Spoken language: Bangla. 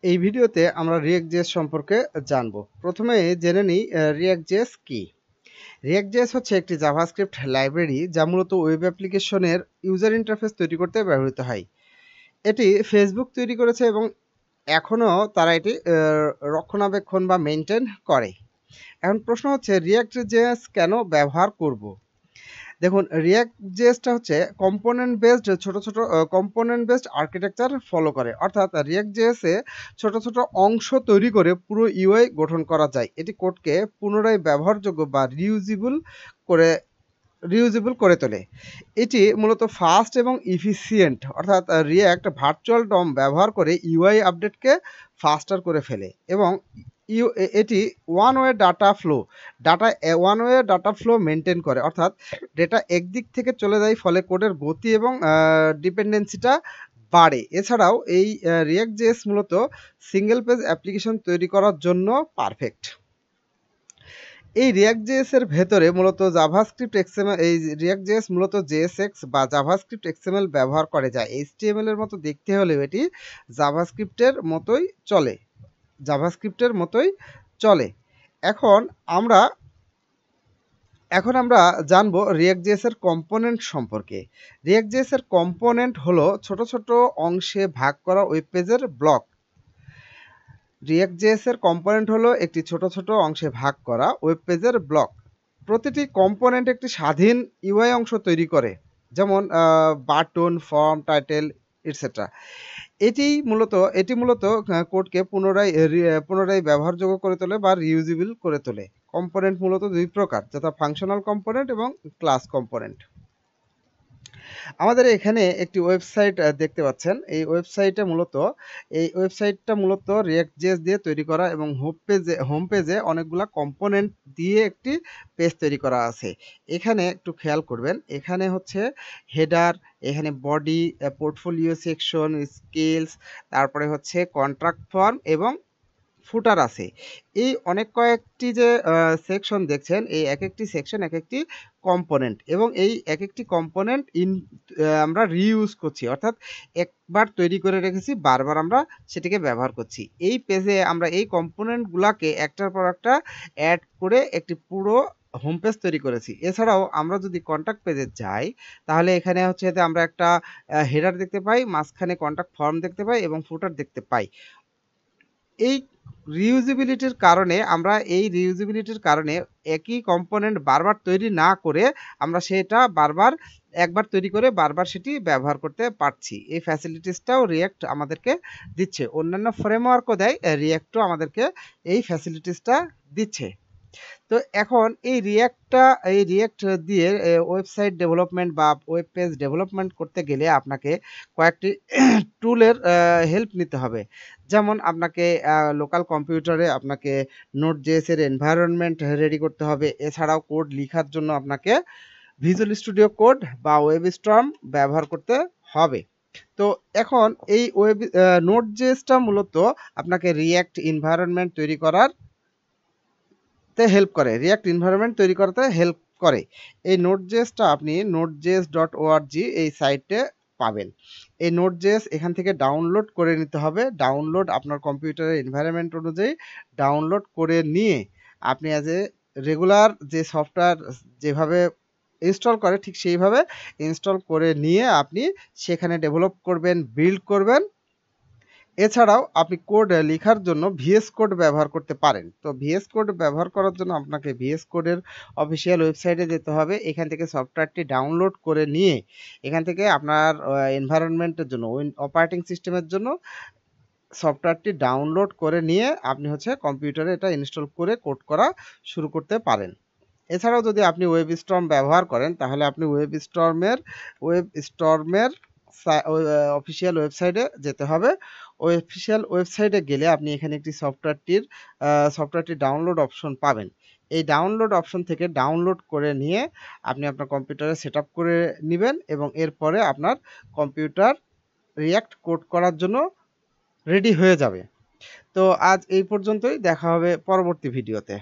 এই ভিডিওতে আমরা React.js সম্পর্কে জানবো। প্রথমে জেনে নিই React.js কি? React.js হচ্ছে একটি জাভাস্ক্রিপ্ট লাইব্রেরি যা মূলত ওয়েব অ্যাপ্লিকেশনের ইউজার ইন্টারফেস তৈরি করতে ব্যবহৃত হয়। এটি ফেসবুক তৈরি করেছে এবং এখনও তারা এটি রক্ষণাবেক্ষণ বা মেইনটেইন করে। এখন প্রশ্ন হচ্ছে React.js কেন ব্যবহার করব? দেখুন React.js টা হচ্ছে কম্পোনেন্ট বেসড আর্কিটেকচার ফলো করে। অর্থাৎ React.js এ ছোট অংশ তৈরি করে পুরো UI গঠন করা যায়। এটি কোডকে পুনরায় ব্যবহারযোগ্য বা রিউজেবল করে তোলে। এটি মূলত ফাস্ট এবং এফিসিয়েন্ট, অর্থাৎ React ভার্চুয়াল DOM ব্যবহার করে UI আপডেটকে ফাস্টার করে ফেলে এবং এটি one way data flow maintain করে, অর্থাৎ ডেটা একদিক থেকে চলে যায়, ফলে কোডের গতি এবং ডিপেন্ডেন্সিটা বাড়ে। এছাড়াও এই React.js মূলত সিঙ্গেল পেজ অ্যাপ্লিকেশন তৈরি করার জন্য পারফেক্ট। এই React.js এর ভেতরে মূলত React.js মূলত JSX বা জাভাস্ক্রিপ্ট XML ব্যবহার করে, যা HTML এর মতো দেখতে হলেও এটি জাভাস্ক্রিপ্টের মতোই চলে। এখন আমরা জানবো React.js এর কম্পোনেন্ট সম্পর্কে। React.js এর কম্পোনেন্ট হলো ছোট অংশে ভাগ করা ওয়েব পেজের ব্লক। React.js এর কম্পোনেন্ট হলো একটি ছোট অংশে ভাগ করা ওয়েব পেজের ব্লক। প্রতিটি কম্পোনেন্ট একটি স্বাধীন UI অংশ তৈরি করে, যেমন বাটন, ফর্ম, টাইটেল, এটসেট্রা। এটি মূলত কোডকে পুনরায় ব্যবহারযোগ্য করে তোলে বা রিউজেবল করে তোলে। কম্পোনেন্ট মূলত দুই প্রকার, যথা ফাংশনাল কম্পোনেন্ট এবং ক্লাস কম্পোনেন্ট। আমাদের এখানে একটি ওয়েবসাইট দেখতে পাচ্ছেন। এই ওয়েবসাইটটা মূলত React.js দিয়ে তৈরি করা এবং হোম পেজে অনেকগুলা কম্পোনেন্ট দিয়ে একটি পেজ তৈরি করা আছে। এখানে একটু খেয়াল করবেন, এখানে হচ্ছে হেডার, এখানে বডি, পোর্টফোলিও সেকশন, স্কিলস, তারপরে হচ্ছে কন্ট্রাক্ট ফর্ম এবং ফুটার আছে। এই অনেক কয়েকটি যে সেকশন দেখছেন, এই একটি সেকশন একটি কম্পোনেন্ট, এবং এই একটি কম্পোনেন্ট আমরা রিইউজ করছি, অর্থাৎ একবার তৈরি করে রেখেছি, বারবার আমরা সেটিকে ব্যবহার করছি। এই পেজে আমরা এই কম্পোনেন্টগুলোকে একটার পর একটা অ্যাড করে একটি পুরো হোম পেজ তৈরি করেছি। এছাড়াও আমরা যদি কন্ট্যাক্ট পেজে যাই, তাহলে এখানে হচ্ছে যে আমরা একটা হেডার দেখতে পাই, মাঝখানে কন্ট্যাক্ট ফর্ম দেখতে পাই এবং ফুটার দেখতে পাই। এই রিউজেবিলিটির কারণে একই কম্পোনেন্ট বারবার তৈরি না করে আমরা সেটা একবার তৈরি করে বারবার সেটি ব্যবহার করতে পারছি। এই ফ্যাসিলিটিসটাও React আমাদেরকে দিচ্ছে। অন্যান্য ফ্রেমওয়ার্কও দেয়, React-ও আমাদেরকে এই ফ্যাসিলিটিসটা দিচ্ছে। তো এখন এই React দিয়ে ওয়েবসাইট ডেভেলপমেন্ট বা ওয়েব পেজ ডেভেলপমেন্ট করতে গেলে আপনাকে কয়েকটি টুলের হেল্প নিতে হবে। যেমন আপনাকে লোকাল কম্পিউটারে আপনাকে Node.js এর এনভায়রনমেন্ট রেডি করতে হবে। এছাড়াও কোড লিখার জন্য আপনাকে ভিজুয়াল স্টুডিও কোড বা ওয়েবস্টর্ম ব্যবহার করতে হবে। তো এখন এই Node.js-টা মূলত আপনাকে React এনভায়রনমেন্ট তৈরি করাতে হেল্প করে। এই Node.js-টা আপনি nodejs.org এই সাইটে পাবেন। এই Node.js এখান থেকে ডাউনলোড করে নিতে হবে। আপনার কম্পিউটারের এনভায়রনমেন্ট অনুযায়ী ডাউনলোড করে নিয়ে আপনি রেগুলার যে সফটওয়্যার যেভাবে ইনস্টল করে ঠিক সেইভাবে ইনস্টল করে নিয়ে আপনি সেখানে ডেভেলপ করবেন, বিল্ড করবেন। এছাড়াও আপনি কোড লেখার জন্য VS কোড ব্যবহার করতে পারেন। তো VS কোড ব্যবহার করার জন্য আপনাকে VS কোডের অফিসিয়াল ওয়েবসাইটে যেতে হবে। এখান থেকে সফটওয়্যারটি ডাউনলোড করে নিয়ে এখান থেকে আপনার এনভায়রনমেন্টের জন্য অপারেটিং সিস্টেমের জন্য সফটওয়্যারটি ডাউনলোড করে নিয়ে আপনি কম্পিউটারে এটা ইনস্টল করে কোড করা শুরু করতে পারেন। এছাড়াও যদি আপনি ওয়েবস্টর্ম ব্যবহার করেন, তাহলে আপনি ওয়েবস্টর্মের অফিসিয়াল ওয়েবসাইটে যেতে হবে। অফিসিয়াল ওয়েবসাইটে গেলে আপনি এখানে একটি সফটওয়্যারটি ডাউনলোড অপশন পাবেন। এই ডাউনলোড অপশন থেকে ডাউনলোড করে নিয়ে আপনি আপনার কম্পিউটারে সেট আপ করে নেবেন এবং এরপরে আপনার কম্পিউটার React কোড করার জন্য রেডি হয়ে যাবে। তো আজ এই পর্যন্তই, দেখা হবে পরবর্তী ভিডিওতে।